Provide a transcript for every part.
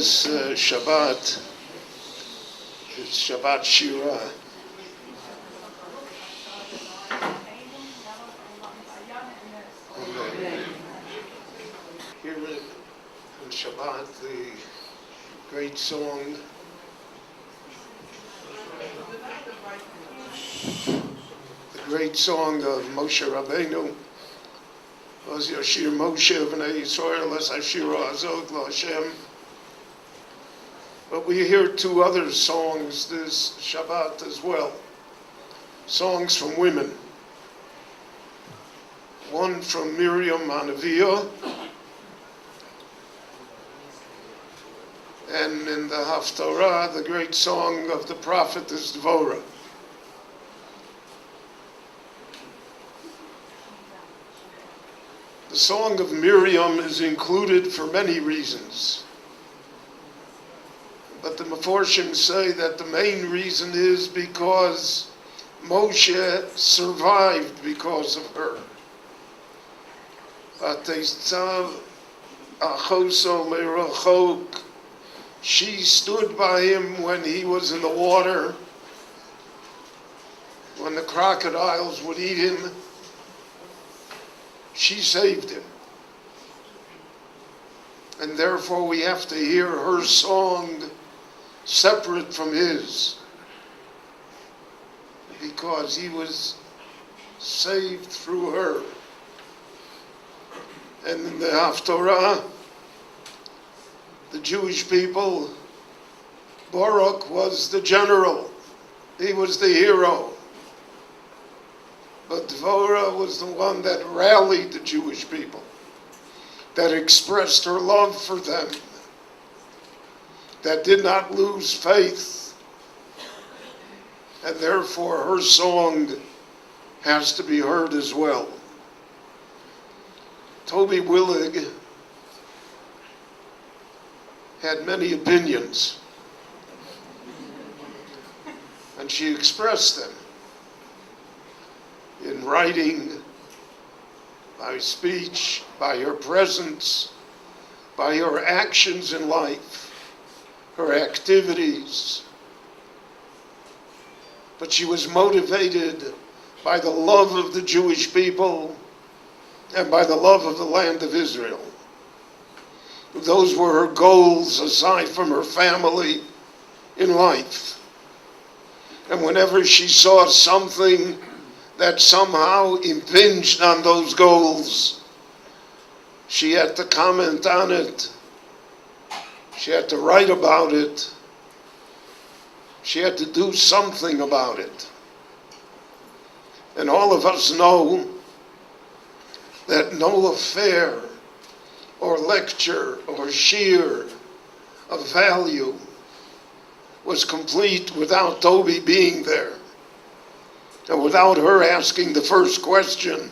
this Shabbat, it's Shabbat Shira. Here in Shabbat, the great song, of Moshe Rabbeinu was Yashir Moshe B'nai Yisrael Es Hashira Azog LaHashem. But we hear two other songs this Shabbat as well, songs from women. One from Miriam Hanaviyah, and in the Haftarah, the great song of the prophetess Devorah. The song of Miriam is included for many reasons. But the Meforshim say that the main reason is because Moshe survived because of her. She stood by him when he was in the water, when the crocodiles would eat him. She saved him. And therefore we have to hear her song separate from his, because he was saved through her. And in the Haftarah, the Jewish people, Baruch was the general. He was the hero. But Devorah was the one that rallied the Jewish people, that expressed her love for them, that did not lose faith. And therefore her song has to be heard as well. Toby Willig had many opinions, and she expressed them in writing, by speech, by her presence, by her actions in life, her activities. But she was motivated by the love of the Jewish people and by the love of the land of Israel. Those were her goals aside from her family in life. And whenever she saw something that somehow impinged on those goals, she had to comment on it. She had to write about it. She had to do something about it. And all of us know that no affair or lecture or shiur of value was complete without Toby being there, and without her asking the first question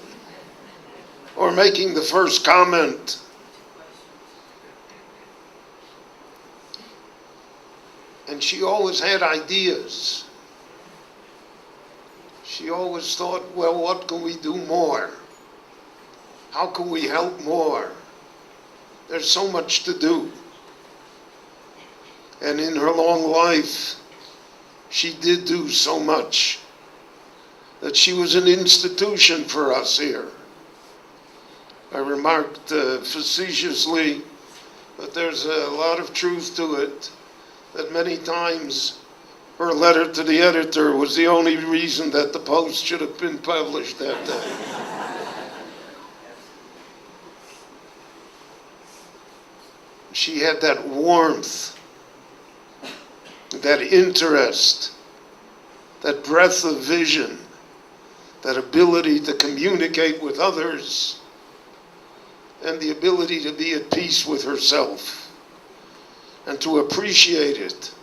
or making the first comment. And she always had ideas. She always thought, well, what can we do more? How can we help more? There's so much to do. And in her long life, she did do so much that she was an institution for us here. I remarked facetiously, but there's a lot of truth to it, that many times her letter to the editor was the only reason that the Post should have been published that day. She had that warmth, that interest, that breadth of vision, that ability to communicate with others, and the ability to be at peace with herself and to appreciate it.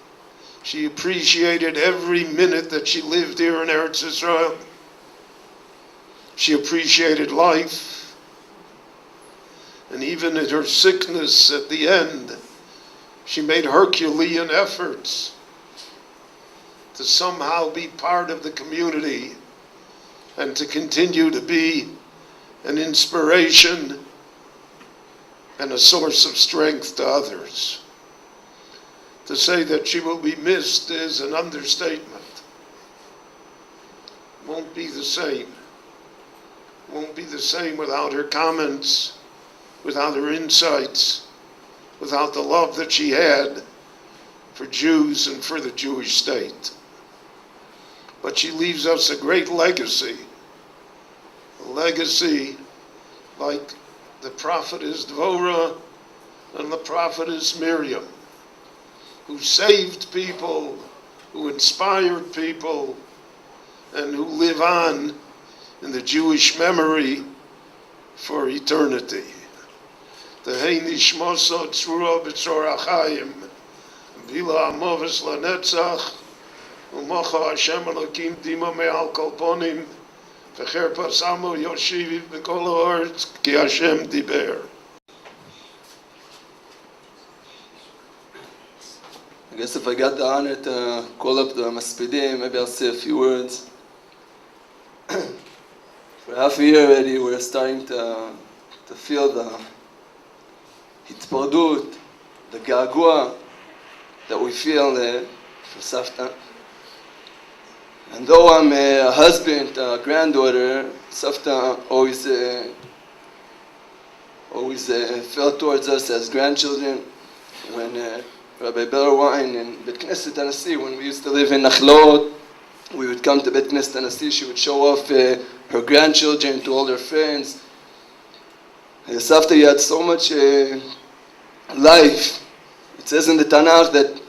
She appreciated every minute that she lived here in Eretz Yisrael. She appreciated life. And even in her sickness at the end, she made Herculean efforts to somehow be part of the community and to continue to be an inspiration and a source of strength to others. To say that she will be missed is an understatement. Won't be the same. Won't be the same without her comments, without her insights, without the love that she had for Jews and for the Jewish state. But she leaves us a great legacy. A legacy like the prophetess Dvorah and the prophetess Miriam, who saved people, who inspired people, and who live on in the Jewish memory for eternity. Tehei nishmoso tzrua b'tzor achayim, bila amovis lanetzach, u'mocha Hashem Elokim dima me'al kol ponim, v'cher pasamo yoshiv b'kol ha'aretz ki Hashem diber. I guess if I got the honor to call up the Hespedim, maybe I'll say a few words. For half a year already, we're starting to feel the hitpardut, the gagua that we feel for Savta. And though I'm a husband, a granddaughter, Savta always felt towards us as grandchildren. When Rabbi Bellerwine in Bet Knesset, Tennessee, when we used to live in Nachlot, we would come to Bet Knesset, Tennessee. She would show off her grandchildren to all her friends. Savta had so much life. It says in the Tanakh that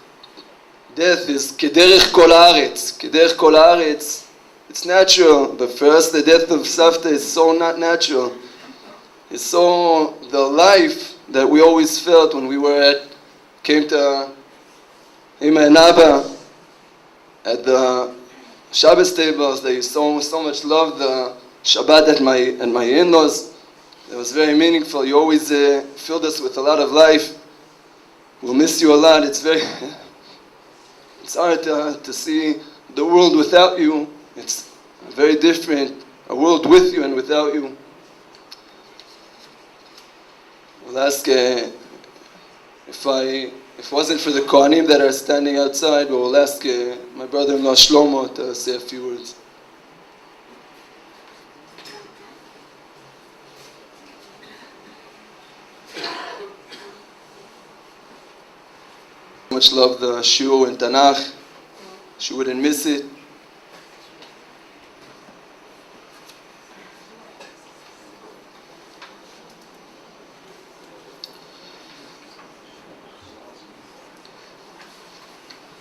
death is kederech kol haaretz. Kederech kol haaretz. It's natural, but for us the death of Savta is so not natural. It's so the life that we always felt when we came to Ima and Abba at the Shabbos tables. They so much loved the Shabbat at my in-laws. It was very meaningful. You always filled us with a lot of life. We'll miss you a lot. It's hard to see the world without you. It's very different. A world with you and without you. We'll ask if it wasn't for the Kohanim that are standing outside, we'll ask my brother-in-law Shlomo to say a few words. Much love the shiur in Tanakh. She wouldn't miss it.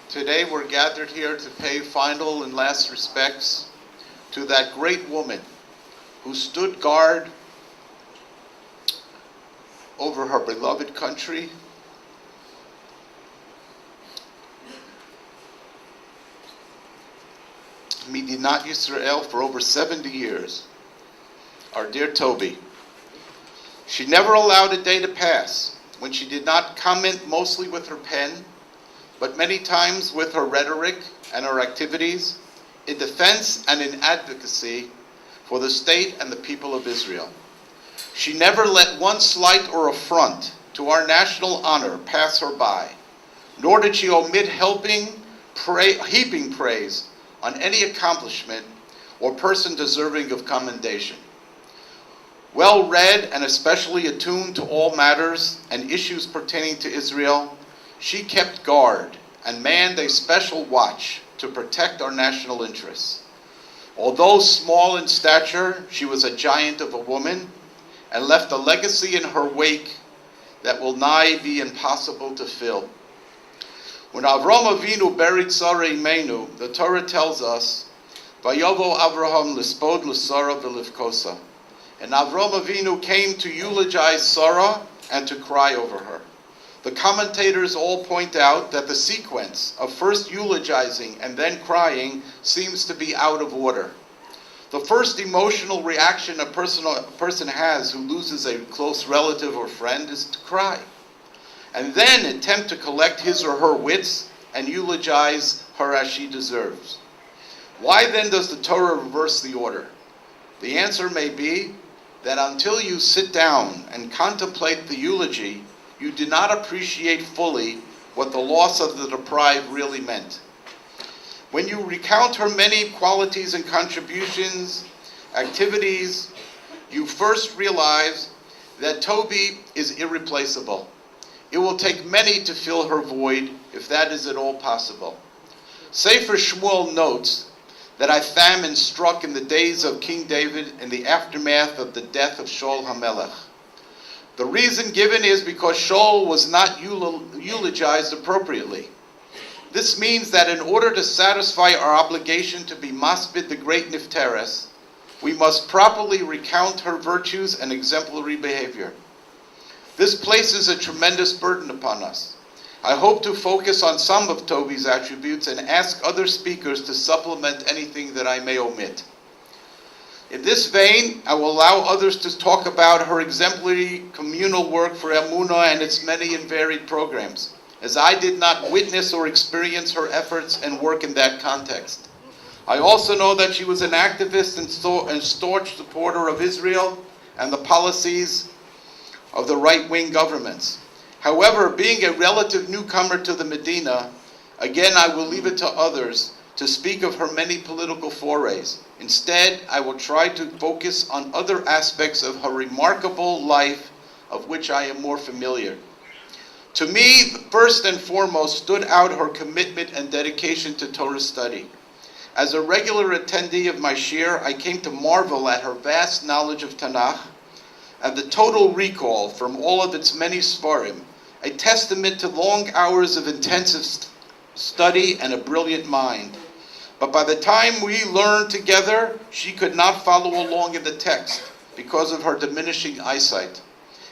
Today we're gathered here to pay final and last respects to that great woman who stood guard over her beloved country, Medinat Yisrael, for over 70 years, our dear Toby. She never allowed a day to pass when she did not comment mostly with her pen, but many times with her rhetoric and her activities in defense and in advocacy for the state and the people of Israel. She never let one slight or affront to our national honor pass her by, nor did she omit heaping praise on any accomplishment or person deserving of commendation. Well read and especially attuned to all matters and issues pertaining to Israel, she kept guard and manned a special watch to protect our national interests. Although small in stature, she was a giant of a woman and left a legacy in her wake that will nigh be impossible to fill. When Avram Avinu buried Sarah Imenu, the Torah tells us, Vayovo Avraham lispod l'Sara v'livkosa. And Avram Avinu came to eulogize Sarah and to cry over her. The commentators all point out that the sequence of first eulogizing and then crying seems to be out of order. The first emotional reaction a person has who loses a close relative or friend is to cry, and then attempt to collect his or her wits and eulogize her as she deserves. Why then does the Torah reverse the order? The answer may be that until you sit down and contemplate the eulogy, you do not appreciate fully what the loss of the deprived really meant. When you recount her many qualities and contributions, activities, you first realize that Toby is irreplaceable. It will take many to fill her void, if that is at all possible. Sefer Shmuel notes that a famine struck in the days of King David in the aftermath of the death of Shaul HaMelech. The reason given is because Shaul was not eulogized appropriately. This means that in order to satisfy our obligation to be Masbid the great Nifteres, we must properly recount her virtues and exemplary behavior. This places a tremendous burden upon us. I hope to focus on some of Toby's attributes and ask other speakers to supplement anything that I may omit. In this vein, I will allow others to talk about her exemplary communal work for Emunah and its many and varied programs, as I did not witness or experience her efforts and work in that context. I also know that she was an activist and staunch supporter of Israel and the policies of the right-wing governments. However, being a relative newcomer to the Medina, again I will leave it to others to speak of her many political forays. Instead, I will try to focus on other aspects of her remarkable life of which I am more familiar. To me, first and foremost stood out her commitment and dedication to Torah study. As a regular attendee of my shir, I came to marvel at her vast knowledge of Tanakh and the total recall from all of its many svarim, a testament to long hours of intensive study and a brilliant mind. But by the time we learned together, she could not follow along in the text because of her diminishing eyesight.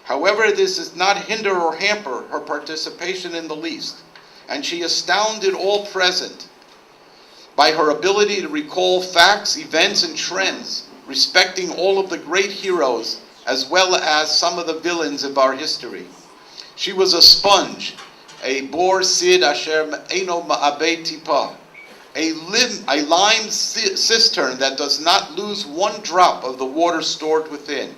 However, this does not hinder or hamper her participation in the least, and she astounded all present by her ability to recall facts, events, and trends respecting all of the great heroes as well as some of the villains of our history. She was a sponge, a bor sid asher eino ma'abei tipa, a lime cistern that does not lose one drop of the water stored within.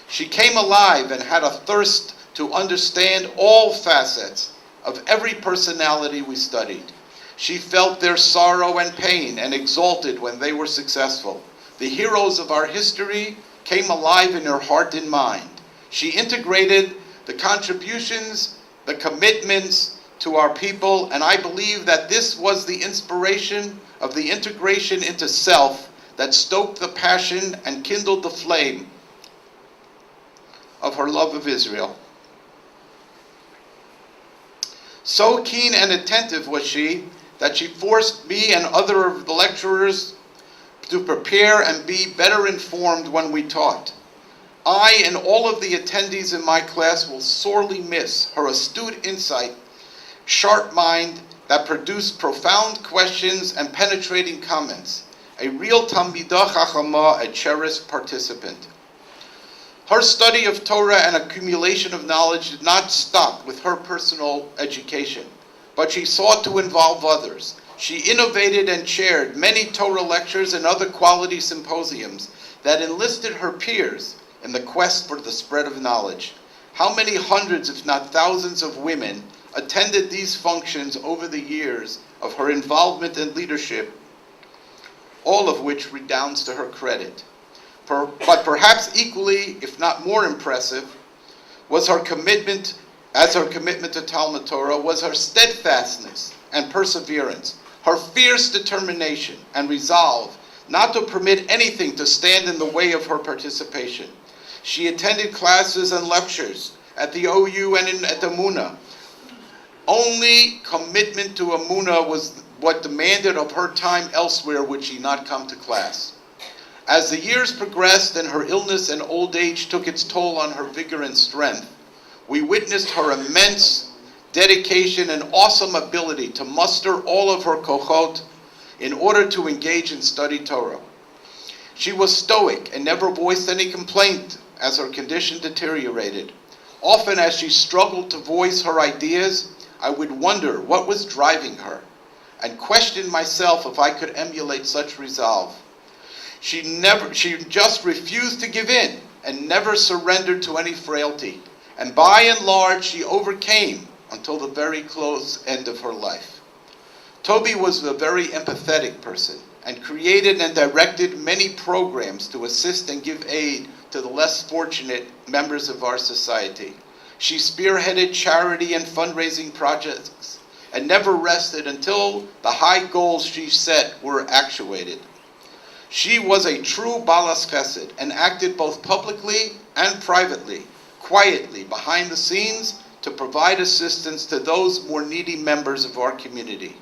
She came alive and had a thirst to understand all facets of every personality we studied. She felt their sorrow and pain and exulted when they were successful. The heroes of our history came alive in her heart and mind. She integrated the contributions, the commitments to our people, and I believe that this was the inspiration of the integration into self that stoked the passion and kindled the flame of her love of Israel. So keen and attentive was she that she forced me and other of the lecturers to prepare and be better informed when we taught. I and all of the attendees in my class will sorely miss her astute insight, sharp mind that produced profound questions and penetrating comments. A real Talmidah Chachama, a cherished participant. Her study of Torah and accumulation of knowledge did not stop with her personal education, but she sought to involve others. She innovated and chaired many Torah lectures and other quality symposiums that enlisted her peers in the quest for the spread of knowledge. How many hundreds, if not thousands, of women attended these functions over the years of her involvement and leadership, all of which redounds to her credit. But perhaps equally, if not more impressive, was her commitment, to Talmud Torah, was her steadfastness and perseverance, her fierce determination and resolve not to permit anything to stand in the way of her participation. She attended classes and lectures at the OU and at Emunah. Only commitment to Emunah was what demanded of her time elsewhere would she not come to class. As the years progressed and her illness and old age took its toll on her vigor and strength, we witnessed her immense dedication and awesome ability to muster all of her kochot in order to engage in study Torah. She was stoic and never voiced any complaint as her condition deteriorated. Often as she struggled to voice her ideas, I would wonder what was driving her and question myself if I could emulate such resolve. She just refused to give in and never surrendered to any frailty. And by and large, she overcame until the very close end of her life. Toby was a very empathetic person and created and directed many programs to assist and give aid to the less fortunate members of our society. She spearheaded charity and fundraising projects and never rested until the high goals she set were actuated. She was a true balas chesed and acted both publicly and privately, quietly behind the scenes to provide assistance to those more needy members of our community.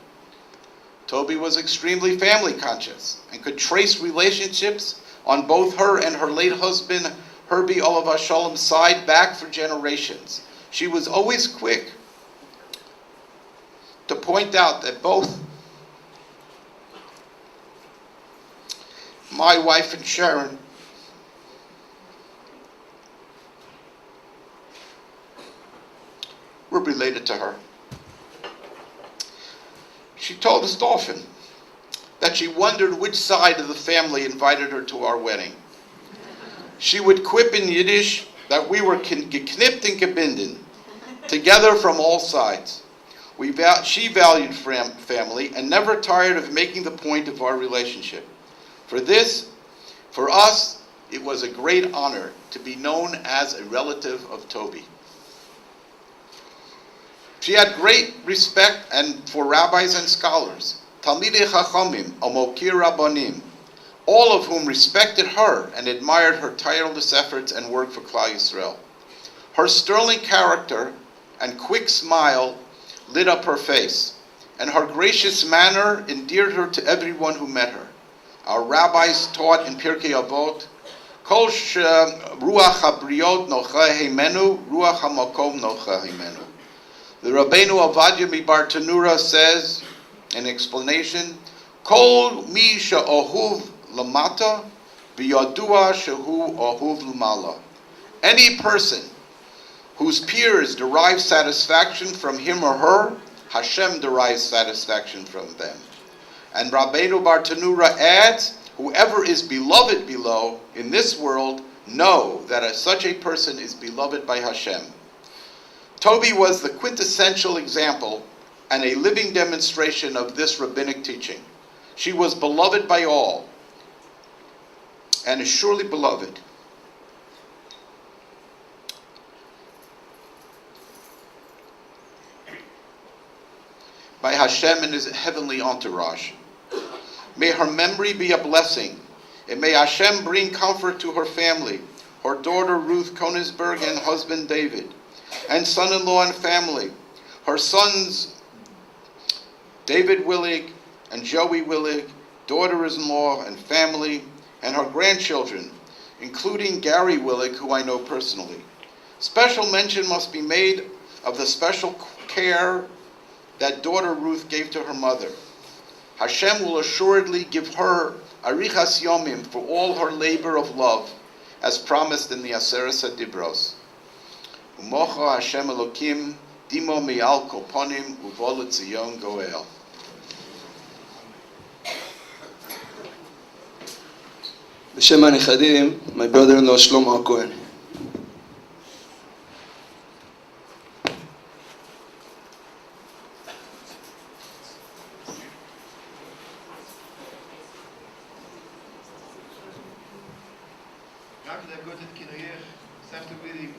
Toby was extremely family conscious and could trace relationships on both her and her late husband, Herbie Olav Shalom's side back for generations. She was always quick to point out that both my wife and Sharon were related to her. She told us often that she wondered which side of the family invited her to our wedding. She would quip in Yiddish that we were geknippt and gebinden, together from all sides. She valued family and never tired of making the point of our relationship. For us, it was a great honor to be known as a relative of Toby. She had great respect for rabbis and scholars, Talmidei Chachamim, Amokir Rabbanim, all of whom respected her and admired her tireless efforts and work for Klal Yisrael. Her sterling character and quick smile lit up her face, and her gracious manner endeared her to everyone who met her. Our rabbis taught in Pirkei Avot, Kol ruach habriot nocha himenu, ruach hamakom nocha himenu. The Rabbeinu Avadia Mibar Tanura says, in explanation, Kol mi she'ohuv lamata, v'yadua shehu ohuv l'mala. Any person whose peers derive satisfaction from him or her, Hashem derives satisfaction from them. And Rabbeinu Bar Tanura adds, whoever is beloved below in this world, know that such a person is beloved by Hashem. Toby was the quintessential example and a living demonstration of this rabbinic teaching. She was beloved by all, and is surely beloved. By Hashem and his heavenly entourage. May her memory be a blessing, and may Hashem bring comfort to her family, her daughter Ruth Koenigsberg and husband David, and son-in-law and family, her sons David Willig and Joey Willig, daughters-in-law and family, and her grandchildren, including Gary Willig, who I know personally. Special mention must be made of the special care that daughter Ruth gave to her mother. Hashem will assuredly give her arichas yomim for all her labor of love, as promised in the Aseret Dibros. Umocha Hashem Elokim, dimo mi'al koponim, uvo l'tzion goel. בשם הנכדים, my brother-in-law שלמה הכהן. רק להגות את כינוייך, סבתא ויליג,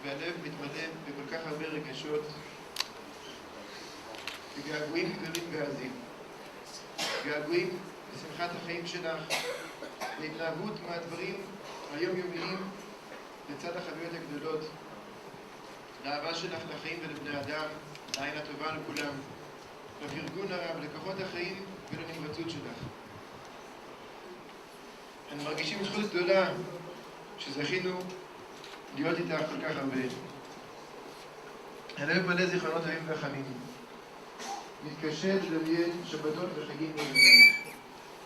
והלב מתמלא בכל כך הרבה רגשות, וגעגועים גדולים ועזים. געגועים לשמחת החיים שלך, להתנהגות מהדברים היומיומיים לצד החוויות הגדולות, לאהבה שלך לחיים ולבני אדם, לעין הטובה לכולם, לפרגון הרב, לכוחות החיים ולנמרצות שלך. אנחנו מרגישים זכות גדולה שזכינו להיות איתך כל כך הרבה. הלב מלא זיכרונות טובים וחמים. מתקשה לדמיין שבתות וחגים בלעדייך.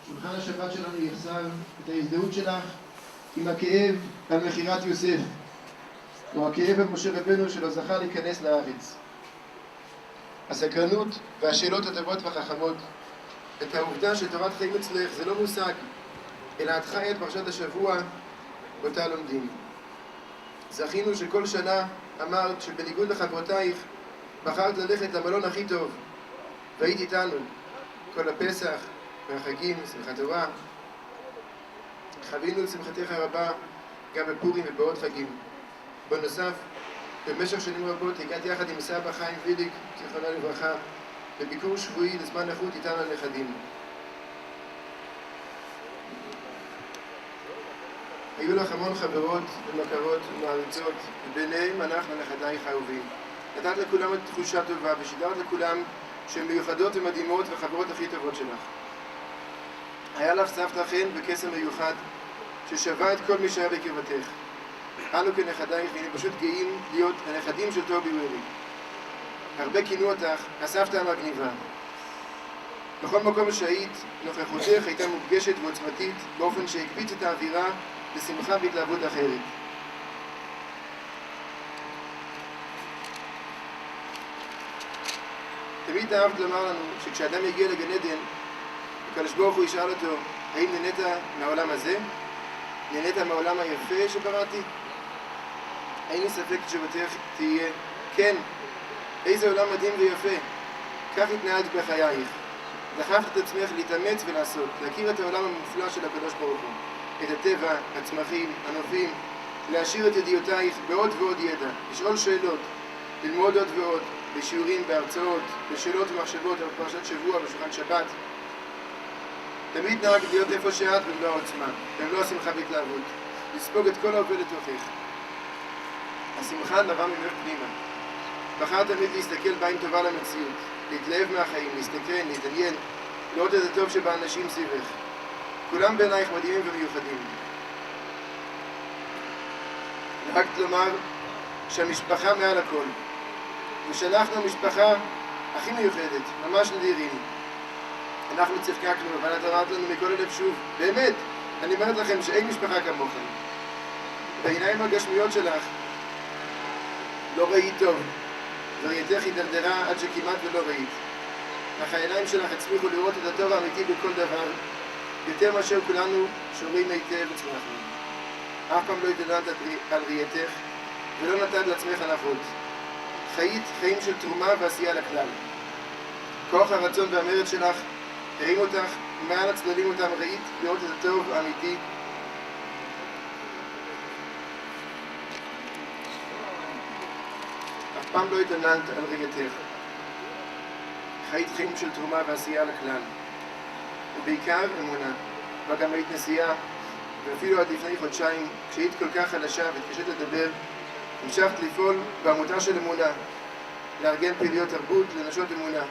שולחן השבת שלנו יחסר את ההזדהות שלך עם הכאב על מכירת יוסף, או הכאב על משה רבנו שלא זכה להיכנס לארץ. הסקרנות והשאלות הטובות והחכמות, את העובדה שתורת חיים אצלך זה לא מושג, אלא את חיה את פרשת השבוע אותה לומדים. זכינו שכל שנה אמרת שבניגוד לחברותייך בחרת ללכת למלון הכי טוב והיית איתנו כל הפסח והחגים, שמחת תורה. חווינו את שמחתך הרבה גם בפורים ובעוד חגים. בנוסף, במשך שנים רבות הגעתי יחד עם סבא חיים ויליג, זיכרונה לברכה, בביקור שבועי לזמן נחות איתנו הנכדים. היו לך המון חברות ומכרות ומעריצות, וביניהם אנחנו נכדייך האהובים. נתת לכולם את תחושה טובה ושידרת לכולם שהן מיוחדות ומדהימות וחברות הכי טובות שלך. היה לך סבתא חן וקסם מיוחד ששווה את כל מי שהיה בקרבתך. אנו כנכדייך היינו פשוט גאים להיות הנכדים של טובי וויליג. הרבה כינו אותך הסבתא המגניבה. בכל מקום שהיית, נוכחותך הייתה מופגשת ועוצמתית באופן שהקפיץ את האווירה לשמחה והתלהבות אחרת. תמיד אהבת לומר לנו שכשאדם יגיע לגן עדן, הקדוש ברוך הוא ישאל אותו, האם נהנית מהעולם הזה? נהנית מהעולם היפה שבראתי? אין לי ספק תשובתך תהיה, כן, איזה עולם מדהים ויפה. כך התנהלת בחייך. דחפת את עצמך להתאמץ ולעשות, להכיר את העולם המופלא של הקדוש ברוך הוא, את הטבע, הצמחים, הנופים, להשאיר את ידיעותייך בעוד ועוד ידע, לשאול שאלות, ללמוד עוד ועוד, בשיעורים, בהרצאות, בשאלות ומחשבות על פרשת שבוע בשולחן שבת. תמיד נהג להיות איפה שאת במלוא העוצמה, במלוא השמחה והתלהבות, לספוג את כל ההווה לתוכך. השמחה נבעה ממך פנימה. בחרת תמיד להסתכל בעין טובה למציאות, להתלהב מהחיים, להסתקרן, להתעניין, לראות את הטוב שבאנשים סביבך. כולם בעינייך מדהימים ומיוחדים. נהגת לומר שהמשפחה מעל הכל, ושאנחנו המשפחה הכי מיוחדת, ממש נדירים. אנחנו צחקקנו, אבל את אמרת לנו מכל הלב שוב, באמת, אני אומרת לכם שאין משפחה כמוכם. בעיניים הגשמיות שלך לא ראית טוב, וראייתך הידרדרה עד שכמעט ולא ראית. אך העיניים שלך הצליחו לראות את הטוב האמיתי בכל דבר, יותר מאשר כולנו שומרים היטב וצמחנו. אף פעם לא התעלמת על ראייתך, ולא נתת לעצמך הנחות. חיית חיים של תרומה ועשייה לכלל. כוח הרצון והמרד שלך הרים אותך, מעל הצללים אותם ראית לראות את הטוב האמיתי. אף פעם לא התעלמת על ראייתך. חיית חיים של תרומה ועשייה לכלל. ובעיקר אמונה, וגם היית נשיאה, ואפילו עד לפני חודשיים, כשהיית כל כך חלשה והתקשית לדבר, המשכת לפעול בעמותה של אמונה, לארגן פעילויות תרבות לנשות אמונה.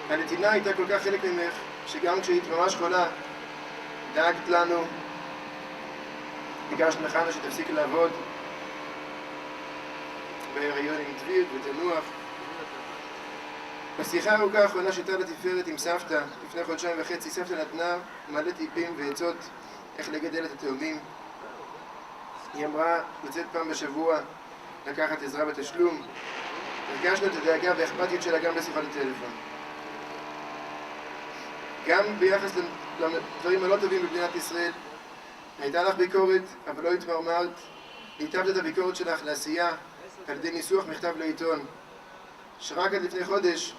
הנתינה הייתה כל כך חלק ממך, שגם כשהיית ממש חולה, דאגת לנו, ביקשת מחנה שתפסיק לעבוד בהיריון עם דביר ותנוח. בשיחה הארוכה האחרונה שהייתה לתפארת עם סבתא, לפני חודשיים וחצי, סבתא נתנה מלא טיפים ועצות איך לגדל את התאומים. היא אמרה לצאת פעם בשבוע, לקחת עזרה בתשלום. הרגשנו את הדאגה והאכפתיות שלה גם בשיחת הטלפון. גם ביחס לדברים הלא טובים במדינת ישראל, הייתה לך ביקורת, אבל לא התמרמרת. ניתבת את הביקורת שלך לעשייה על ידי ניסוח מכתב לעיתון, שרק עד לפני חודש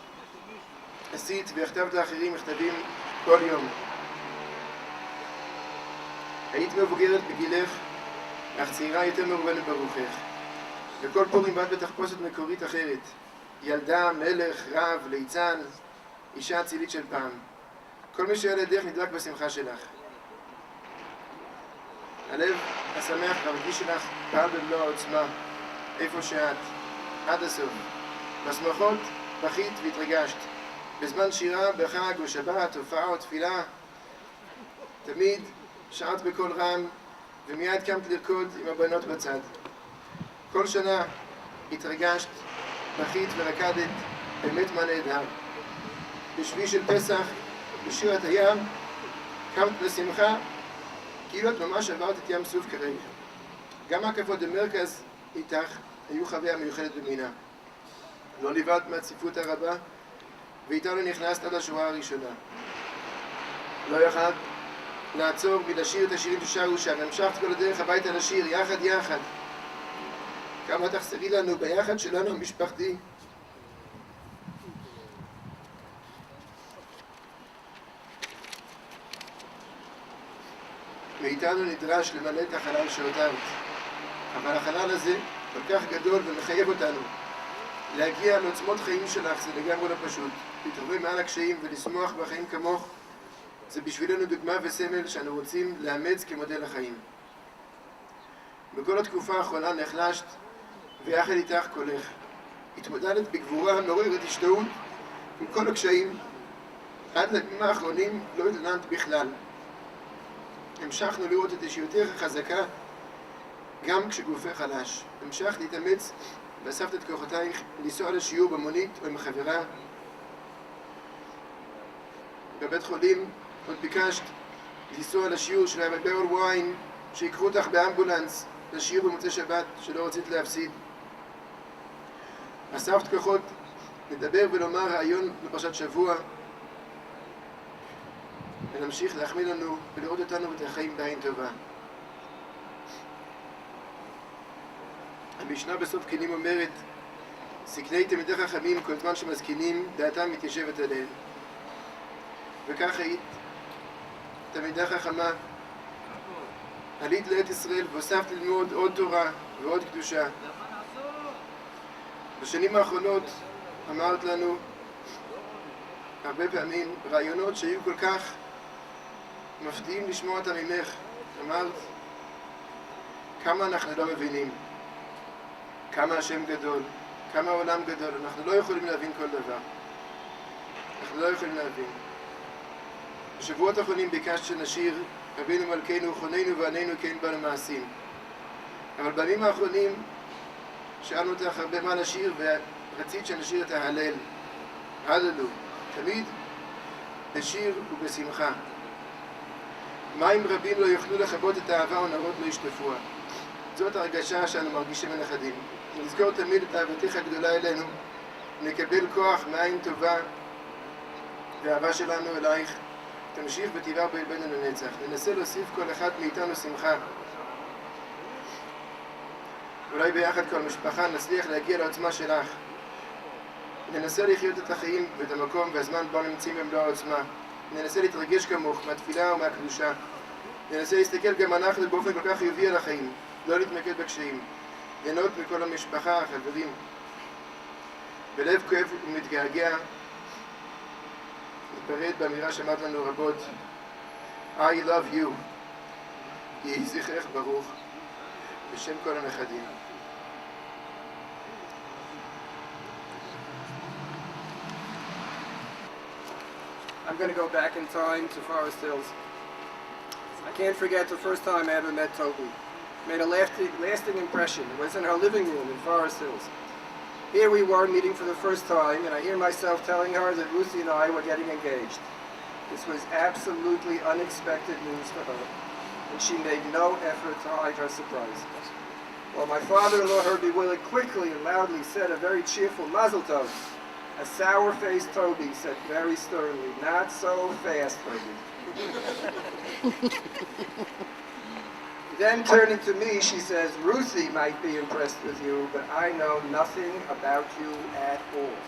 עשית והכתבת לאחרים מכתבים כל יום. היית מבוגרת בגילך, אך צעירה יותר מרובנת ברוחך. וכל פורים באת בתחפושת מקורית אחרת. ילדה, מלך, רב, ליצן, אישה אצילית של פעם. כל מי שהיה לידך נדלק בשמחה שלך. הלב השמח והרגיש שלך פעל במלוא העוצמה, איפה שאת, עד הסוף. בשמחות בכית והתרגשת. בזמן שירה, בחג או שבת, הופעה או תפילה, תמיד שרת בקול רם, ומיד קמת לרקוד עם הבנות בצד. כל שנה התרגשת, בכית ורקדת, באמת מה נהדר. בשביעי של פסח, בשירת הים, קמת לשמחה, כאילו את ממש עברת את ים סוף כרגע. גם ההקפות במרכז איתך היו חוויה מיוחדת במינה. לא נבהלת מהצפיפות הרבה, ואיתנו נכנסת עד השורה הראשונה. לא יכלת לעצור מלשיר את השירים ששרו שם, המשכת כל הדרך הביתה לשיר, יחד יחד. כמה תחסרי לנו ביחד שלנו המשפחתי. מאיתנו נדרש למלא את החלל שהותרת. אבל החלל הזה כל כך גדול ומחייב אותנו להגיע לעוצמות חיים שלך, זה לגמרי לא פשוט. להתעורר מעל הקשיים ולשמוח בחיים כמוך, זה בשבילנו דוגמה וסמל שאנו רוצים לאמץ כמודל החיים. בכל התקופה האחרונה נחלשת, ויחד איתך קולך. התמודדת בגבורה מעוררת השתאות עם כל הקשיים. עד לימים האחרונים לא התעניינת בכלל. המשכנו לראות את אישיותך החזקה גם כשגופך חלש. המשכת להתאמץ ואספת את כוחותייך לנסוע לשיעור במונית או עם חברה. בבית חולים עוד ביקשת לנסוע לשיעור של ברל ווין, שיקחו אותך באמבולנס לשיעור במוצאי שבת שלא רצית להפסיד. אספת כוחות לדבר ולומר רעיון בפרשת שבוע, ונמשיך להחמיא לנו ולראות אותנו ואת החיים בעין טובה. המשנה בסוף כלים אומרת, זקני תלמידי חכמים כל זמן שמזקינים דעתם מתיישבת עליהם. וכך היית תלמידה חכמה, עלית לארץ ישראל והוספת ללמוד עוד תורה ועוד קדושה. בשנים האחרונות אמרת לנו הרבה פעמים רעיונות שהיו כל כך מפתיעים לשמוע אותם ממך. אמרת כמה אנחנו לא מבינים, כמה השם גדול, כמה העולם גדול, אנחנו לא יכולים להבין כל דבר. אנחנו לא יכולים להבין. בשבועות האחרונים ביקשת שנשיר רבינו מלכנו חוננו ועננו כן בנו מעשים. אבל בימים האחרונים שאלנו אותך הרבה מה נשיר ורצית שנשיר את ההלל. הללו, תמיד בשיר ובשמחה. מים רבים לא יוכלו לכבות את האהבה ונרות לא ישטפוה. זאת הרגשה שאנו מרגישים הנכדים. נזכור תמיד את אהבתך הגדולה אלינו, נקבל כוח מעין טובה והאהבה שלנו אלייך תמשיך ותירא בלבנו לנצח. ננסה להוסיף כל אחד מאיתנו שמחה. אולי ביחד כל משפחה נצליח להגיע לעוצמה שלך. ננסה לחיות את החיים ואת המקום והזמן בו נמצאים במלוא העוצמה. ננסה להתרגש כמוך מהתפילה ומהקדושה. ננסה להסתכל גם אנחנו באופן כל כך חיובי על החיים, לא להתמקד בקשיים. ליהנות מכל המשפחה, החברים. בלב כואב ומתגעגע, נפרד באמירה שאמרת לנו רבות, I love you. יהי זכרך ברוך, בשם כל הנכדים. I'm going to go back in time to Forest Hills. I can't forget the first time I ever met Toby. Made a lasting impression. It was in her living room in Forest Hills. Here we were meeting for the first time, and I hear myself telling her that Ruthie and I were getting engaged. This was absolutely unexpected news for her, and she made no effort to hide her surprise. While my father-in-law heard Willig quickly and loudly said a very cheerful Mazel Tov, a sour-faced Toby said very sternly, "Not so fast, Toby." Then turning to me, she says, "Ruthie might be impressed with you, but I know nothing about you at all.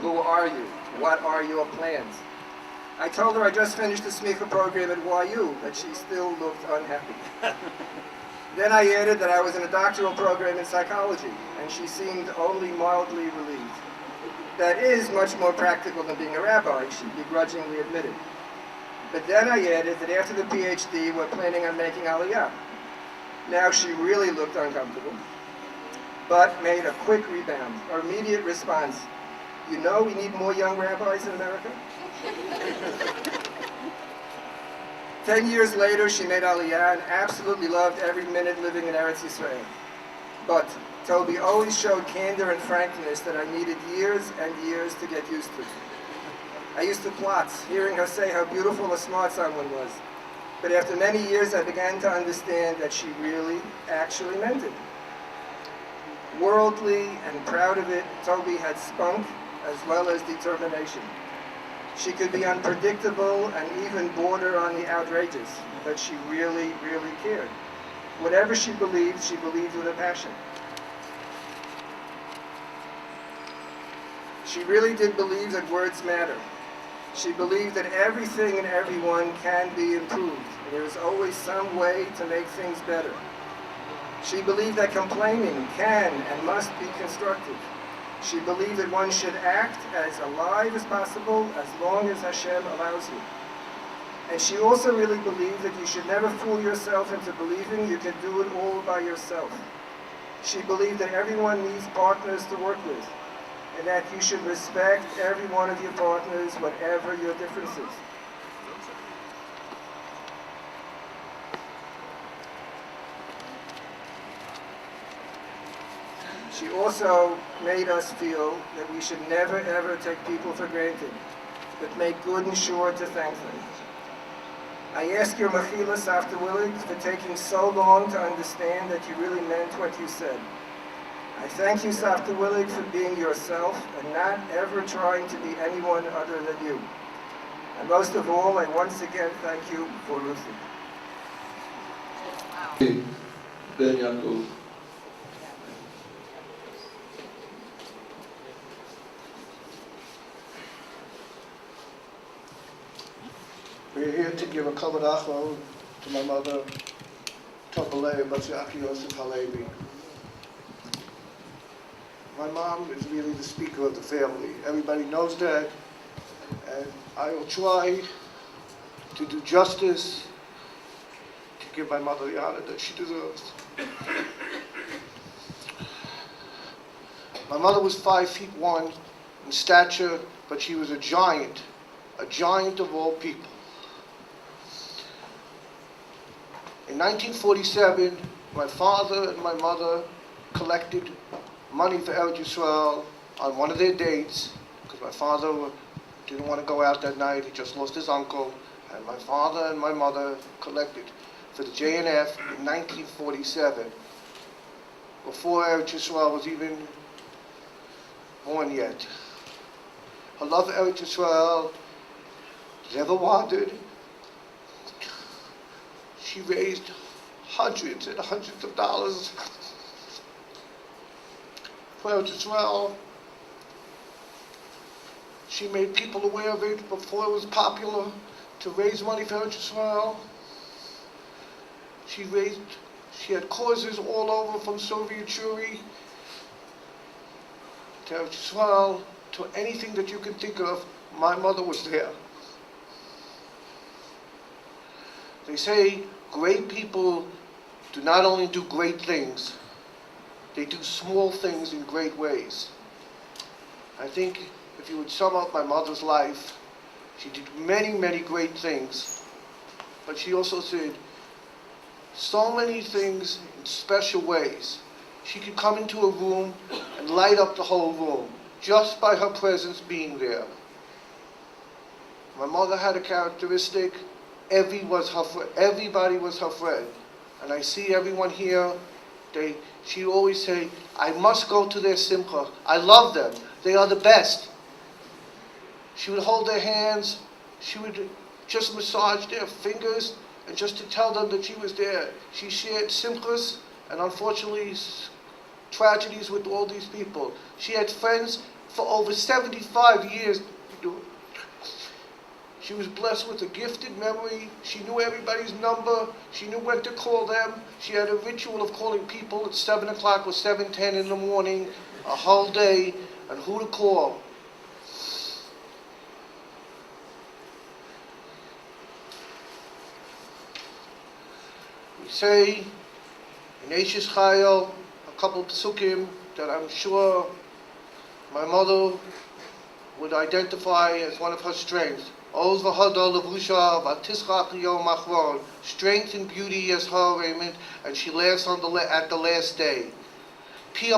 Who are you? What are your plans?" I told her I just finished the smicha program at YU, but she still looked unhappy. Then I added that I was in a doctoral program in psychology, and she seemed only mildly relieved. That is much more practical than being a rabbi, she begrudgingly admitted. But then I added that after the PhD, we're planning on making Aliyah. Now she really looked uncomfortable, but made a quick rebound. Her immediate response, "You know we need more young rabbis in America?" 10 years later, she made Aliyah and absolutely loved every minute living in Eretz Yisrael. But Toby always showed candor and frankness that I needed years and years to get used to. I used to plot, hearing her say how beautiful and smart someone was. But after many years, I began to understand that she really, actually meant it. Worldly and proud of it, Toby had spunk as well as determination. She could be unpredictable and even border on the outrageous, but she really, really cared. Whatever she believed with a passion. She really did believe that words matter. She believed that everything and everyone can be improved. There is always some way to make things better. She believed that complaining can and must be constructive. She believed that one should act as alive as possible as long as Hashem allows you. And she also really believed that you should never fool yourself into believing you can do it all by yourself. She believed that everyone needs partners to work with, and that you should respect every one of your partners, whatever your differences. She also made us feel that we should never ever take people for granted, but make good and sure to thank them. I ask your Machilas after Willig for taking so long to understand that you really meant what you said. I thank you, Safta Willig, for being yourself and not ever trying to be anyone other than you. And most of all, I once again thank you for Ruthie. Ben Yaakov. We're here to give a kavod achron to my mother, Toby, Batsiaki Yosef Halevi. My mom is really the speaker of the family. Everybody knows that, and I will try to do justice to give my mother the honor that she deserves. My mother was 5'1" in stature, but she was a giant of all people. In 1947, my father and my mother collected money for Eretz Yisrael on one of their dates, because my father didn't want to go out that night. He just lost his uncle, and my father and my mother collected for the JNF in 1947, before Eretz Yisrael was even born yet. Her love for Eretz Yisrael never wandered. She raised hundreds and hundreds of dollars for Eretz Yisrael. She made people aware of it before it was popular to raise money for Eretz Yisrael. She had causes all over, from Soviet Jewry to Eretz Yisrael, to anything that you can think of. My mother was there. They say great people do not only do great things, they do small things in great ways. I think if you would sum up my mother's life, she did many, many great things, but she also did so many things in special ways. She could come into a room and light up the whole room just by her presence being there. My mother had a characteristic: everybody was her friend. And I see everyone here, she'd always say, I must go to their simcha. I love them. They are the best. She would hold their hands. She would just massage their fingers, and just to tell them that she was there. She shared simchas and, unfortunately, tragedies with all these people. She had friends for over 75 years. She was blessed with a gifted memory. She knew everybody's number. She knew when to call them. She had a ritual of calling people at 7 o'clock or 7:10 in the morning, a whole day, and who to call. We say in Eishes Chayil a couple of psukim that I'm sure my mother would identify as one of her strengths. Strength and beauty as her raiment, and she laughs at the last day. She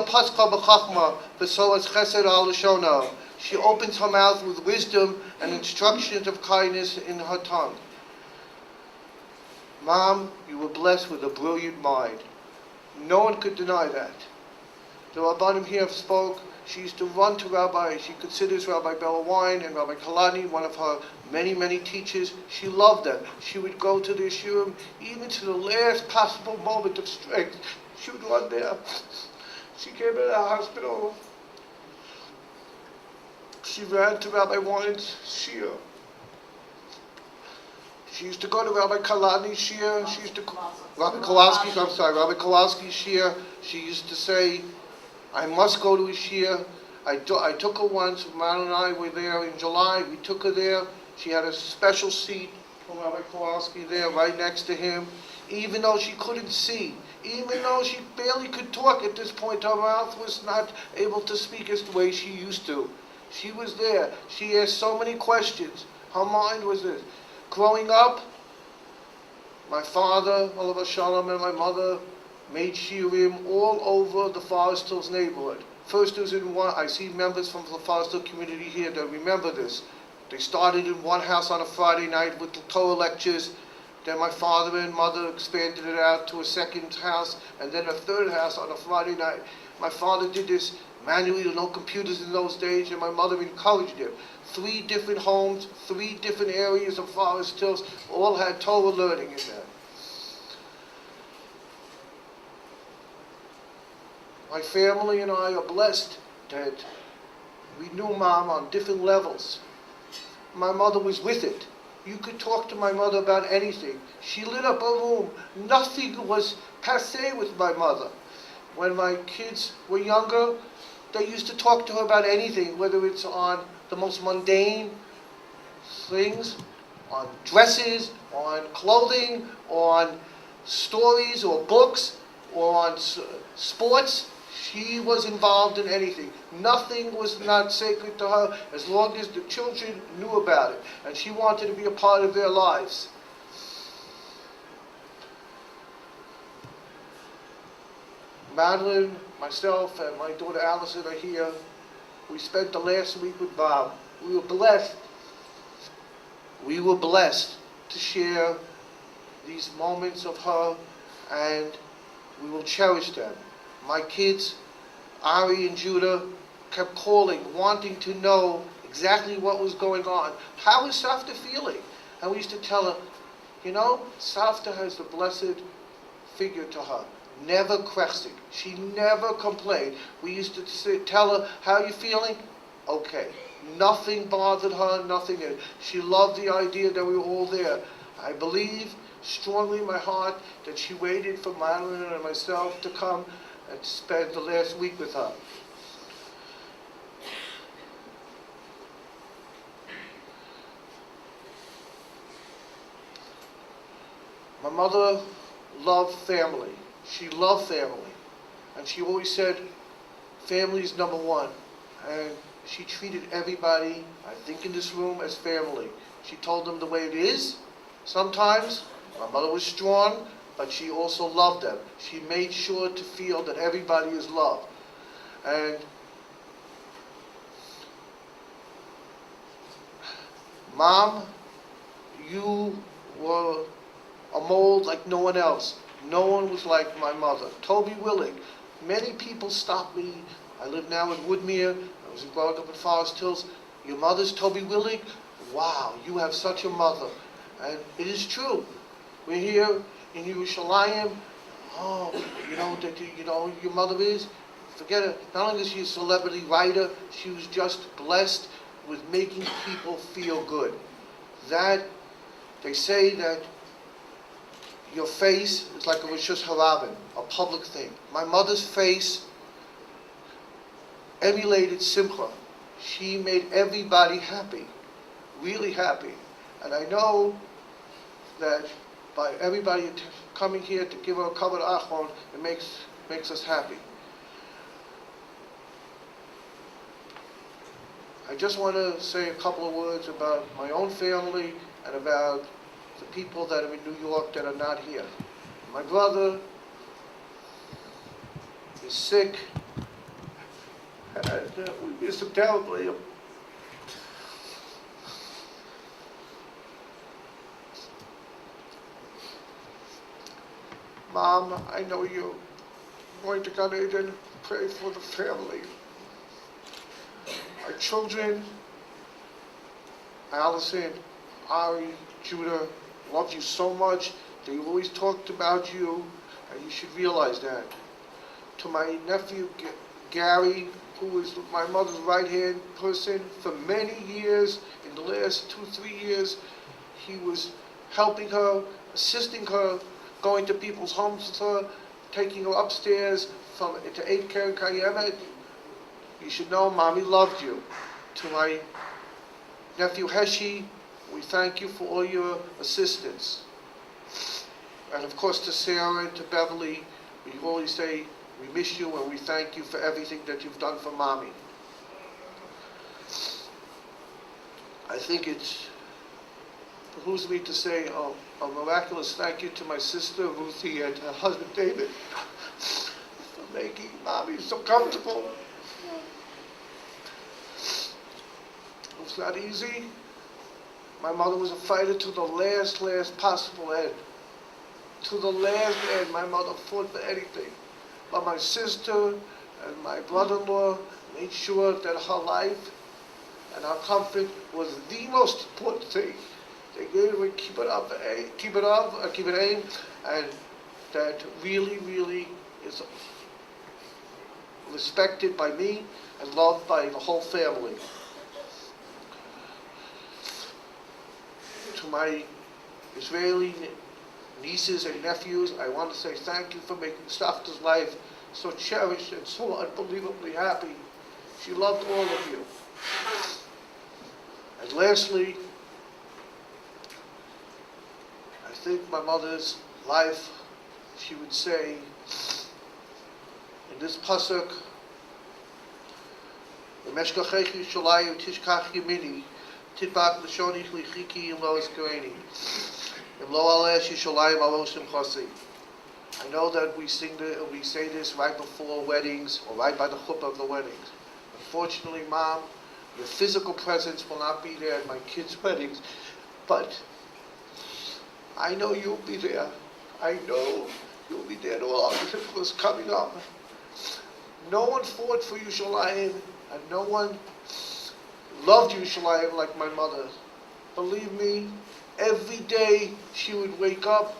opens her mouth with wisdom and instructions of kindness in her tongue. Mom, you were blessed with a brilliant mind. No one could deny that. The Rabbanim here spoke. She used to run to Rabbi, she considers Rabbi Wine and Rabbi Kalani one of her many, many teachers. She loved them. She would go to the shiurim, even to the last possible moment of strength. She would run there. She came in the hospital. She ran to Rabbi Wine's shir. She used to go to Rabbi Kalani's shir. She used to Rabbi Kowalski's shir. She used to say, I must go to his shir. I took her once. Man and I were there in July. We took her there. She had a special seat for Rabbi Kowalski there, right next to him. Even though she couldn't see, even though she barely could talk at this point, her mouth was not able to speak as the way she used to. She was there. She asked so many questions. Her mind was this. Growing up, my father, Olav Shalom, and my mother made shiurim all over the Forest Hills neighborhood. First, it was in one. I see members from the Forest Hill community here that remember this. They started in one house on a Friday night with the Torah lectures. Then my father and mother expanded it out to a second house, and then a third house on a Friday night. My father did this manually, there were no computers in those days, and my mother encouraged him. 3 different homes, 3 different areas of Forest Hills, all had Torah learning in there. My family and I are blessed that we knew Mom on different levels. My mother was with it. You could talk to my mother about anything. She lit up a room. Nothing was passé with my mother. When my kids were younger, they used to talk to her about anything, whether it's on the most mundane things, on dresses, on clothing, on stories or books, or on sports. She was involved in anything. Nothing was not sacred to her as long as the children knew about it. And she wanted to be a part of their lives. Madeline, myself, and my daughter Allison are here. We spent the last week with Bob. We were blessed. We were blessed to share these moments of her, and we will cherish them. My kids, Ari and Judah, kept calling, wanting to know exactly what was going on. How is Savta feeling? And we used to tell her, you know, Savta has the blessed figure to her. Never krechsig. She never complained. We used to tell her, how are you feeling? Okay. Nothing bothered her, nothing. She loved the idea that we were all there. I believe strongly in my heart that she waited for Madeline and myself to come and spend the last week with her. My mother loved family. She loved family. And she always said, family is number one. And she treated everybody, I think in this room, as family. She told them the way it is. Sometimes, my mother was strong, but she also loved them. She made sure to feel that everybody is loved. And Mom, you were a mold like no one else. No one was like my mother. Toby Willig. Many people stopped me. I live now in Woodmere. I was growing up in Forest Hills. Your mother's Toby Willig? Wow, you have such a mother. And it is true. We're here in Yerushalayim. Oh, you know that your mother is? Forget it. Not only is she a celebrity writer, she was just blessed with making people feel good. That, they say that your face is like a Rishus Harabim, a public thing. My mother's face emulated Simcha. She made everybody happy, really happy. And I know that by everybody coming here to give her a kavod achron, it makes us happy. I just want to say a couple of words about my own family and about the people that are in New York that are not here. My brother is sick, and we miss him terribly. Mom, I know you going to Gan Eden, pray for the family. My children, Allison, Ari, Judah, love you so much. They always talked about you, and you should realize that. To my nephew, Gary, who was my mother's right-hand person for many years, in the last 2-3 years, he was helping her, assisting her, going to people's homes with her, taking her upstairs to 8 Karen Kayemet. You should know, Mommy loved you. To my nephew Heshi, we thank you for all your assistance. And of course to Sarah and to Beverly, we always say we miss you and we thank you for everything that you've done for Mommy. I think it behooves me to say a miraculous thank you to my sister Ruthie and her husband David for making Mommy so comfortable. It's not easy. My mother was a fighter to the last possible end. To the last end, my mother fought for anything. But my sister and my brother-in-law made sure that her life and her comfort was the most important thing. They gave her keep it aim, and that really is respected by me and loved by the whole family. To my Israeli nieces and nephews, I want to say thank you for making Savta's life so cherished and so unbelievably happy. She loved all of you. And lastly, I think my mother's life, she would say, in this pasuk, "V'meshkachechi Yerushalayim tishkach yemini, tidbak l'shonich lichiki im lo eskereni, im lo alesh Yerushalayim aloshim chasi." I know that we say this right before weddings or right by the chuppah of the weddings. Unfortunately, Mom, your physical presence will not be there at my kids' weddings, but I know you'll be there. I know you'll be there to all the was coming up. No one fought for Yerushalayim, and no one loved Yerushalayim like my mother. Believe me, every day she would wake up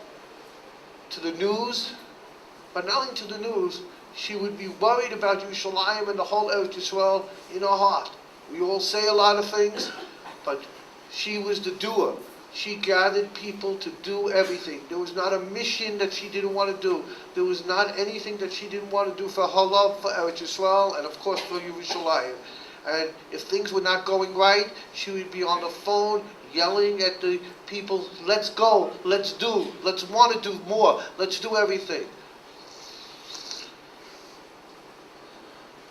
to the news, but not only to the news, she would be worried about Yerushalayim and the whole Eretz Yisrael in her heart. We all say a lot of things, but she was the doer. She gathered people to do everything. There was not a mission that she didn't want to do. There was not anything that she didn't want to do for her love for Eretz Yisrael and of course for Yerushalayim. And if things were not going right, she would be on the phone yelling at the people, let's go, let's do, let's want to do more, let's do everything.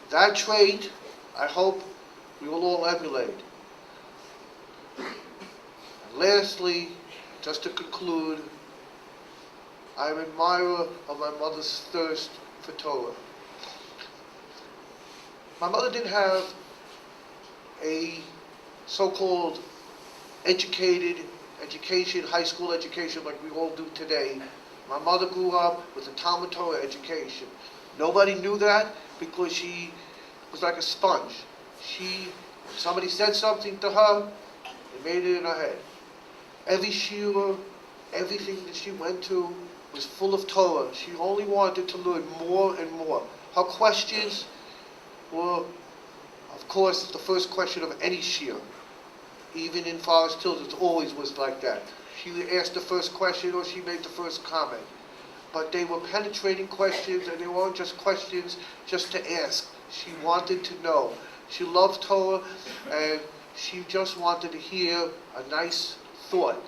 That trait, I hope we will all emulate. And lastly, just to conclude, I'm an admirer of my mother's thirst for Torah. My mother didn't have a so-called education, high school education like we all do today. My mother grew up with a Talmud Torah education. Nobody knew that because she was like a sponge. When somebody said something to her, it made it in her head. Every shiur, everything that she went to was full of Torah. She only wanted to learn more and more. Her questions were, of course, the first question of any shiur. Even in Forest Hills, it always was like that. She asked the first question or she made the first comment. But they were penetrating questions, and they weren't just questions just to ask. She wanted to know. She loved Torah, and she just wanted to hear a nice thought.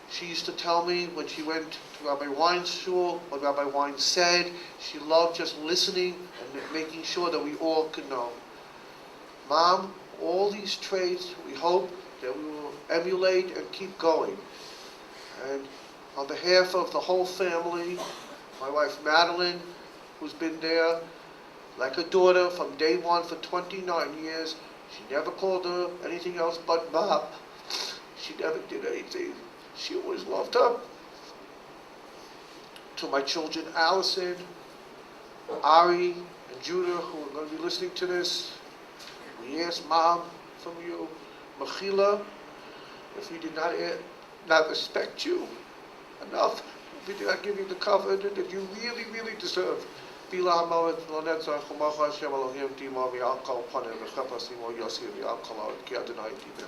She used to tell me when she went to Rabbi Wein's shul, what Rabbi Wein said, she loved just listening and making sure that we all could know. Mom, all these traits, we hope that we will emulate and keep going. And on behalf of the whole family, my wife Madeline, who's been there like a daughter from day one for 29 years, she never called her anything else but Mom. She never did anything. She always loved her. To my children, Allison, Ari and Judah, who are going to be listening to this, we ask Mom from you, Mechila, if we did not respect you enough, if we did not give you the covenant that you really, really deserve. Bila Moed, Lonetza, Chumacha, Hashem Elohim, Dima, V'Alkal, Panim, V'Chapasimo, Yossi, V'Alkal, Ki Adonai, Dima.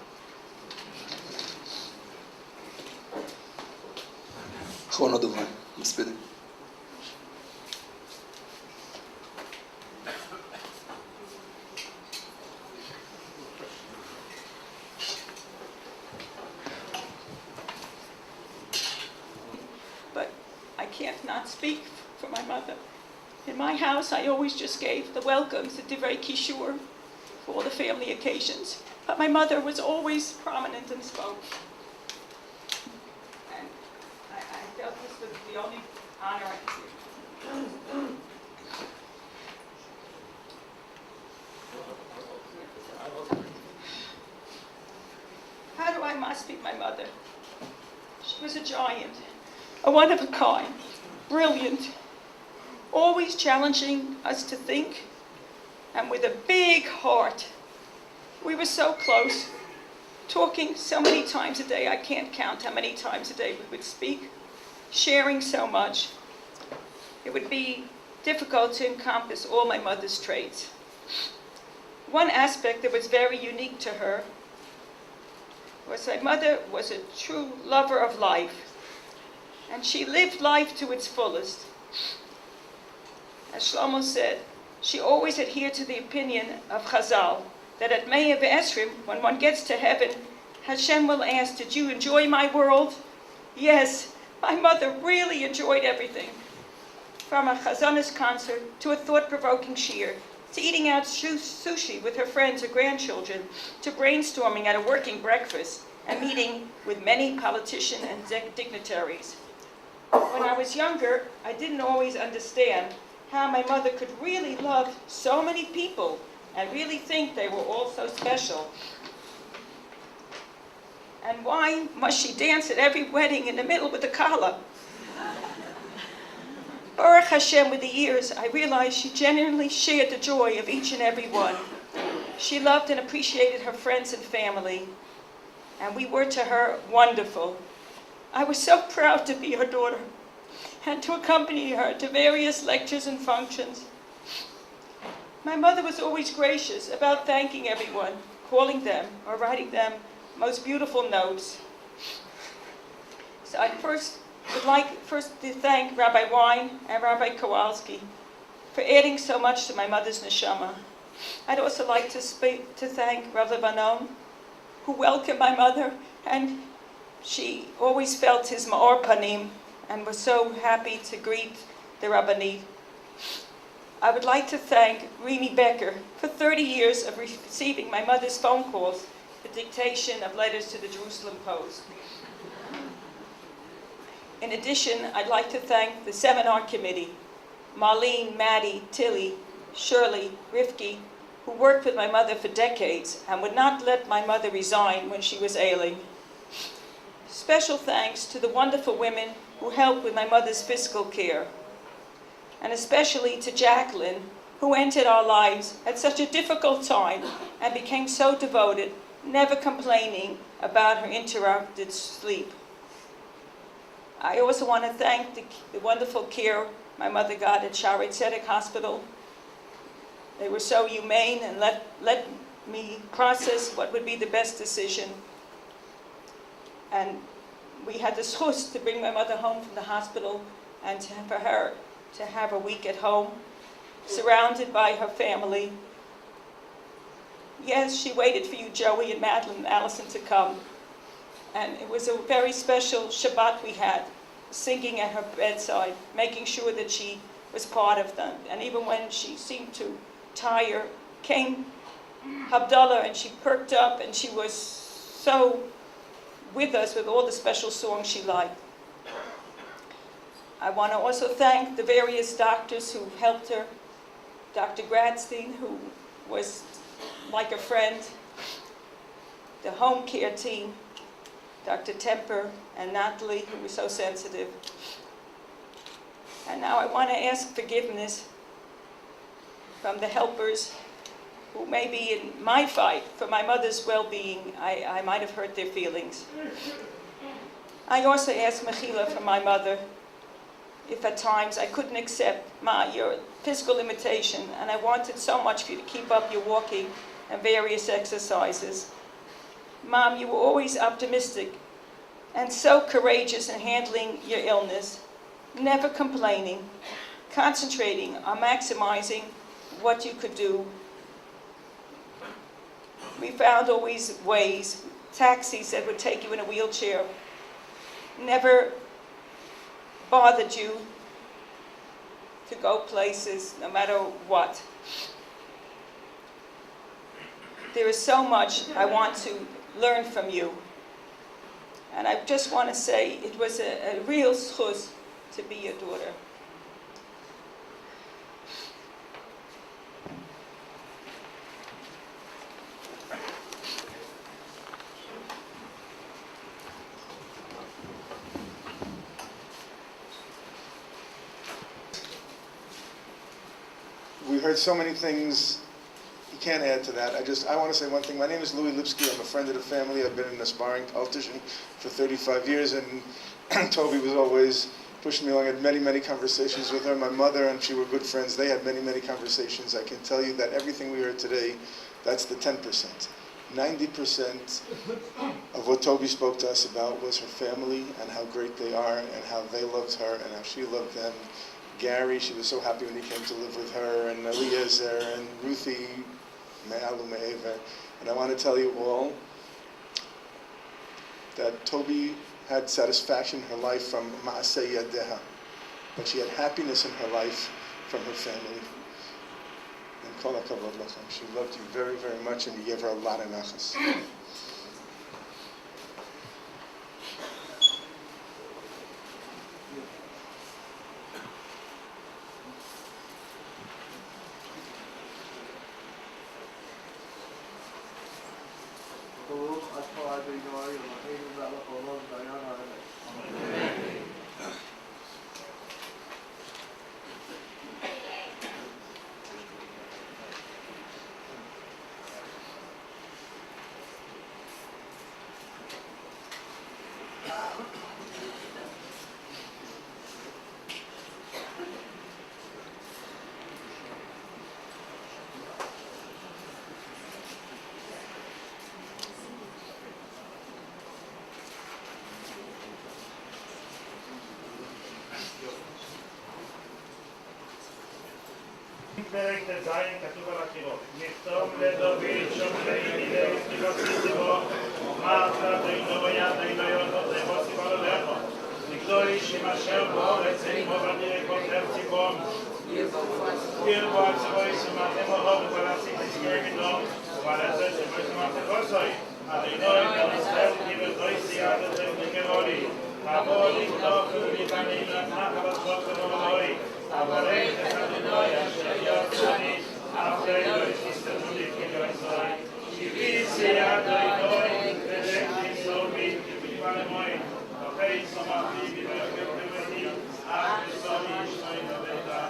אחרון הדוברים, מספידים. But I can't not speak for my mother. In my house, I always just gave the welcomes, the divrei kishur, for all the family occasions. But my mother was always prominent and spoke. And I felt this was the only honor I could give. How do I must speak my mother? She was a giant, a one of a kind, brilliant, always challenging us to think, and with a big heart. We were so close, talking so many times a day. I can't count how many times a day we would speak, sharing so much. It would be difficult to encompass all my mother's traits. One aspect that was very unique to her was my mother was a true lover of life, and she lived life to its fullest. As Shlomo said, she always adhered to the opinion of Chazal, that at Me'ah V'Esrim, when one gets to heaven, Hashem will ask, did you enjoy my world? Yes, my mother really enjoyed everything. From a Chazanis concert, to a thought-provoking shiur, to eating out sushi with her friends or grandchildren, to brainstorming at a working breakfast, and meeting with many politicians and dignitaries. When I was younger, I didn't always understand how my mother could really love so many people and really think they were all so special. And why must she dance at every wedding in the middle with the kala? Baruch Hashem, with the years, I realized she genuinely shared the joy of each and every one. She loved and appreciated her friends and family, and we were to her wonderful. I was so proud to be her daughter and to accompany her to various lectures and functions. My mother was always gracious about thanking everyone, calling them or writing them most beautiful notes. So I would like first to thank Rabbi Wein and Rabbi Kowalski for adding so much to my mother's neshama. I'd also like to thank Rav Lebanon, who welcomed my mother, and she always felt his ma'or panim and was so happy to greet the Rabbanit. I would like to thank Remy Becker for 30 years of receiving my mother's phone calls, the dictation of letters to the Jerusalem Post. In addition, I'd like to thank the seminar committee, Marlene, Maddie, Tilly, Shirley, Rifki, who worked with my mother for decades and would not let my mother resign when she was ailing. Special thanks to the wonderful women who helped with my mother's physical care, and especially to Jacqueline, who entered our lives at such a difficult time and became so devoted, never complaining about her interrupted sleep. I also want to thank the wonderful care my mother got at Shaarei Tzedek Hospital. They were so humane and let me process what would be the best decision. And we had the zchus to bring my mother home from the hospital and for her to have a week at home, surrounded by her family. Yes, she waited for you, Joey and Madeline and Allison, to come. And it was a very special Shabbat we had, singing at her bedside, making sure that she was part of them. And even when she seemed to tire, came Havdalah and she perked up and she was so with us with all the special songs she liked. I want to also thank the various doctors who helped her. Dr. Gradstein, who was like a friend, the home care team, Dr. Temper and Natalie, who were so sensitive. And now I want to ask forgiveness from the helpers who maybe in my fight for my mother's well-being, I might have hurt their feelings. I also asked Mechila for my mother if at times I couldn't accept your physical limitation, and I wanted so much for you to keep up your walking and various exercises. Mom, you were always optimistic and so courageous in handling your illness, never complaining, concentrating on maximizing what you could do. We found always ways, taxis that would take you in a wheelchair, never bothered you to go places, no matter what. There is so much I want to learn from you. And I just want to say it was a real zchus to be your daughter. We heard so many things. You can't add to that. I want to say one thing. My name is Louis Lipsky. I'm a friend of the family. I've been an aspiring politician for 35 years, and Toby was always pushing me along. I had many, many conversations with her. My mother and she were good friends. They had many, many conversations. I can tell you that everything we heard today, that's the 10%. 90% of what Toby spoke to us about was her family and how great they are and how they loved her and how she loved them. Gary, she was so happy when he came to live with her, and Eliezer, and Ruthie, Me'alu Me'ever. And I want to tell you all that Toby had satisfaction in her life from Ma'aseh Yadeha, but she had happiness in her life from her family. And Kol HaKavod Lachem. She loved you very, very much, and you gave her a lot of nachas. פרק ט"ז כתוב על הקירות. נכתוב לדוד שומרי מידי ותיבות סיבו ומעת אדינו יד אדינו תבוא סיבו ללכו נגדו איש עם אשר באורץ אימו ונראה כל חר ציבום ירבו על ציבו ישמחתם אוהו ופלסים תזכיר גדו ומלאזה שבו ישמחתם כוסוי אדינו את ישראל כיבדו יסיעת אתם נקרולי תבוא לכתוב ולפנים לתנח על השבות ולאוי Avarei Chadinoi Asher Yotzani Afreinu Ishtistaduli Kiloisai Kivisi Adoinoi Vedekti Somi Kivipalemoi Afei Somati Vivaketemeti Ach Somi Ishtoi Naveta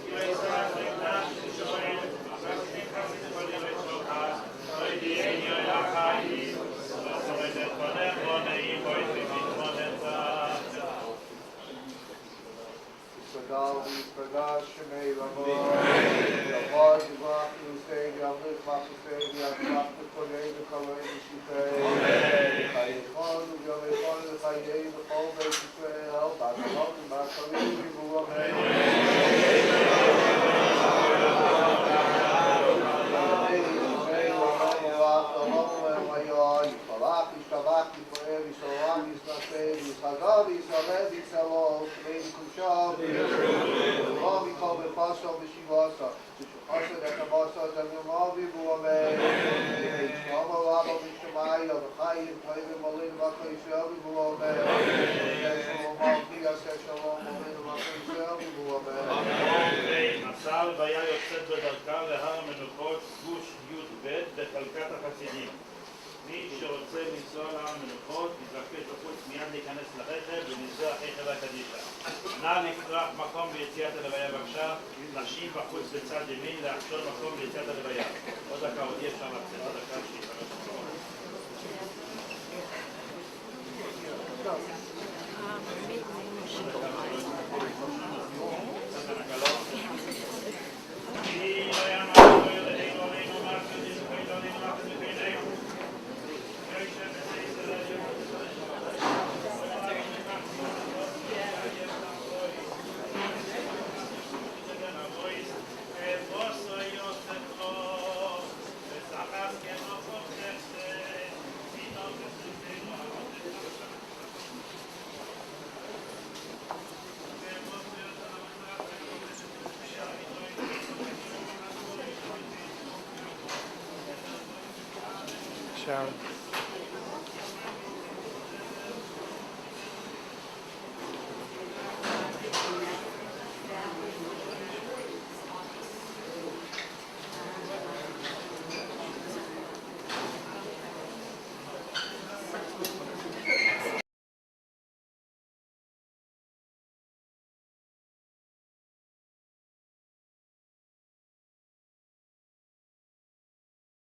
Kiloisai Leknash Ishoin Vasni Chasit Kodire Chokas Oidiei Yoyachai Somedet Konem Bonei Boit Vivit Moneta Gadol v'yisrael shemei lavor. Yavor yivach yusei yavlich machusei yavlich v'kolei v'kolei v'shitei. Chayechon v'yomechon v'chayei v'chol beit Yisrael. B'adalot v'b'achalim v'vu amen. Shemei lavor v'ach lavor v'ayoi. Yishalach yishavach yisrael yishalach yisnasei yishagav yishaleh yishalom shemei v'kusham. Rabbi called the Pasha Bishivasa, Pasha that the Pasha that the Rabbi Buame, Shama Rabba Bishamaya, the Chayim, Taivim Malin, Makai Shelby Buame, Shalom, Pia Shalom, Malin, Makai Shelby Buame. מסע והיה יוצאת בדרכה להר המנוחות גוש י"ב בחלקת החסידים. מי שרוצה לנסוע להר המנוחות, יתבקש בחוץ מיד להיכנס לרכב ולנסוע אחרי חברה קדישא. נא לפתוח מקום ביציאת הלוויה בבקשה, נשים בחוץ בצד ימין, לאפשר מקום ביציאת הלוויה. עוד דקה, עוד אי אפשר לצאת, עוד דקה שיתפרש מקום. Sharon.